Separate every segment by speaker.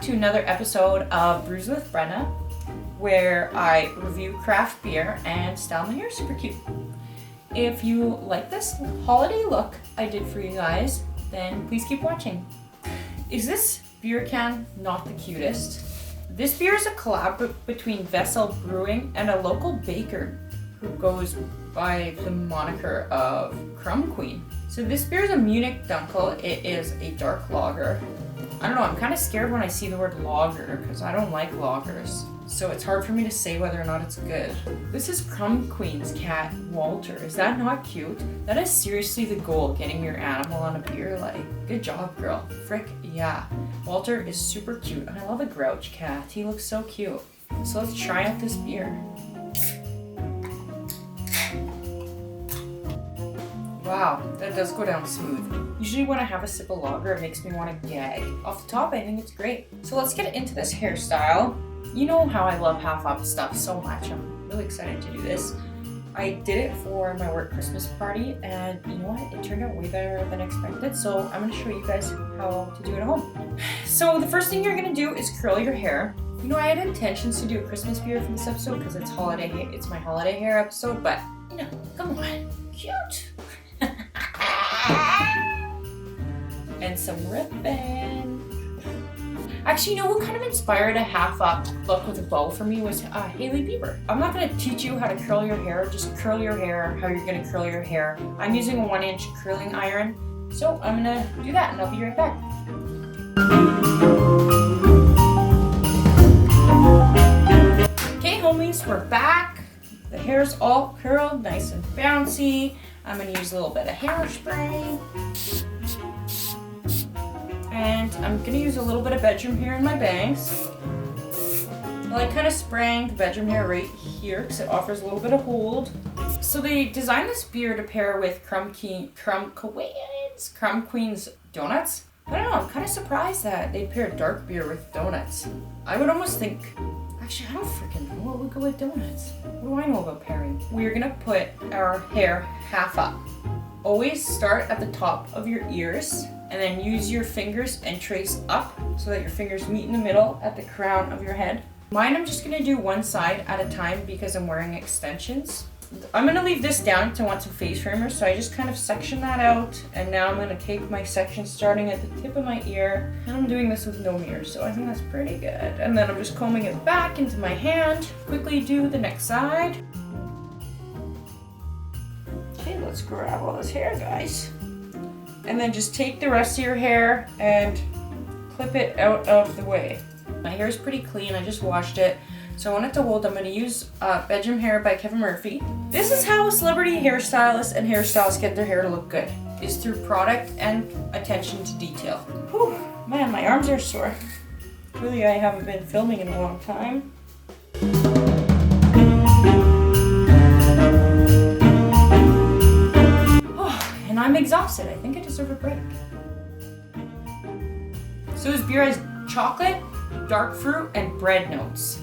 Speaker 1: to another episode of Brews with Brena, where I review craft beer and style my hair super cute. If you like this holiday look I did for you guys, then please keep watching. Is this beer can not the cutest? This beer is a collab between Vessel Brewing and a local baker who goes by the moniker of Crumb Queen. So this beer is a Munich Dunkel. It is a dark lager. I don't know, I'm kind of scared when I see the word lager because I don't like lagers. So it's hard for me to say whether or not it's good. This is Crumb Queen's cat, Walter. Is that not cute? That is seriously the goal, getting your animal on a beer. Like, good job, girl. Frick, yeah. Walter is super cute. I love a grouch cat. He looks so cute. So let's try out this beer. Wow, that does go down smooth. Usually when I have a sip of lager, it makes me want to gag. Off the top, I think it's great. So let's get into this hairstyle. You know how I love half up stuff so much. I'm really excited to do this. I did it for my work Christmas party, and you know what? It turned out way better than expected. So I'm going to show you guys how to do it at home. So the first thing you're going to do is curl your hair. You know, I had intentions to do a Christmas beer for this episode because it's holiday. It's my holiday hair episode, but you know, come on, cute. And some ribbon. Actually, you know what kind of inspired a half up look with a bow for me was Hailey Bieber. I'm not going to teach you how to curl your hair, just curl your hair how you're going to curl your hair. I'm using a 1-inch curling iron, so I'm going to do that and I'll be right back. Okay, homies, we're back. The hair's all curled, nice and bouncy. I'm going to use a little bit of hairspray. And I'm going to use a little bit of bedroom hair in my bangs. I like kind of spraying the bedroom hair right here because it offers a little bit of hold. So they designed this beer to pair with Crumb Queen's donuts. I don't know, I'm kind of surprised that they pair dark beer with donuts. I would almost think, actually I don't freaking know what would go with donuts. What do I know about pairing? We're going to put our hair half up. Always start at the top of your ears and then use your fingers and trace up so that your fingers meet in the middle at the crown of your head. Mine, I'm just gonna do one side at a time because I'm wearing extensions. I'm gonna leave this down because I want some face framers, so I just kind of section that out, and now I'm gonna take my section starting at the tip of my ear, and I'm doing this with no mirror, so I think that's pretty good. And then I'm just combing it back into my hand. Quickly do the next side. Okay, let's grab all this hair, guys. And then just take the rest of your hair and clip it out of the way. My hair is pretty clean, I just washed it. So I want it to hold. I'm going to use Bedroom Hair by Kevin Murphy. This is how celebrity hairstylists and hairstylists get their hair to look good, is through product and attention to detail. Whew, man, my arms are sore. Really, I haven't been filming in a long time. And I'm exhausted. I think I deserve a break. So this beer has chocolate, dark fruit, and bread notes.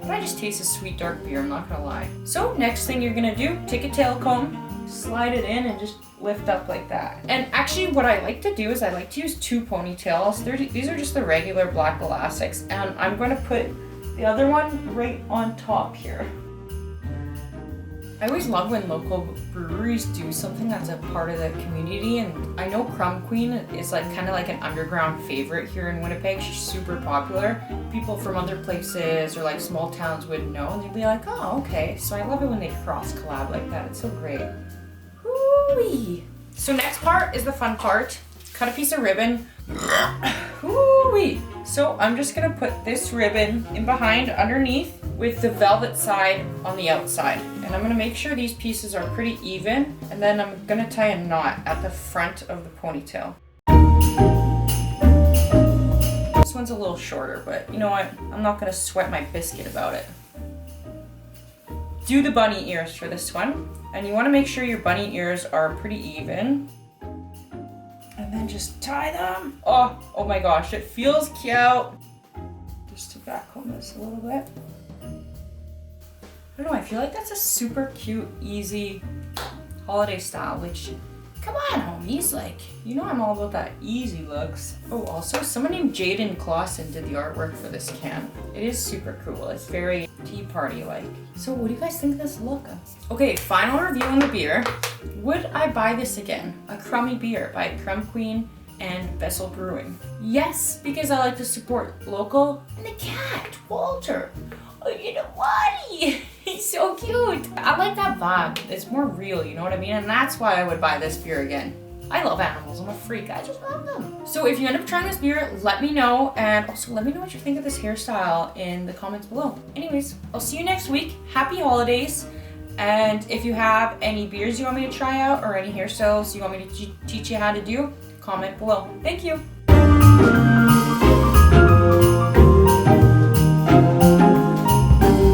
Speaker 1: But I just taste a sweet dark beer, I'm not gonna lie. So next thing you're gonna do, take a tail comb, slide it in, and just lift up like that. And actually what I like to do is I like to use 2 ponytails. These are just the regular black elastics, and I'm gonna put the other one right on top here. I always love when local breweries do something that's a part of the community, and I know Crumb Queen is like kind of like an underground favorite here in Winnipeg. She's super popular. People from other places or like small towns would know, and they'd be like, oh, okay. So I love it when they cross collab like that. It's so great. Hoo-wee. So next part is the fun part. Cut a piece of ribbon. Hoo-wee. So I'm just gonna put this ribbon in behind underneath with the velvet side on the outside. And I'm gonna make sure these pieces are pretty even, and then I'm gonna tie a knot at the front of the ponytail. This one's a little shorter, but you know what? I'm not gonna sweat my biscuit about it. Do the bunny ears for this one, and you wanna make sure your bunny ears are pretty even. And then just tie them. Oh my gosh, it feels cute. Just to back home this a little bit. I don't know, I feel like that's a super cute, easy holiday style, which Come on, homies, like, you know I'm all about that easy looks. Oh, also, someone named Jadyn Clausen did the artwork for this can. It is super cool. It's very tea party-like. So what do you guys think of this look? Okay, final review on the beer. Would I buy this again? A Crumby Beer by Crumb Queen and Vessel Brewing. Yes, because I like to support local. And the cat, Walter. Oh, you know what? He's so cute. I like that vibe. It's more real, you know what I mean? And that's why I would buy this beer again. I love animals. I'm a freak. I just love them. So if you end up trying this beer, let me know. And also let me know what you think of this hairstyle in the comments below. Anyways, I'll see you next week. Happy holidays. And if you have any beers you want me to try out or any hairstyles you want me to teach you how to do, comment below. Thank you.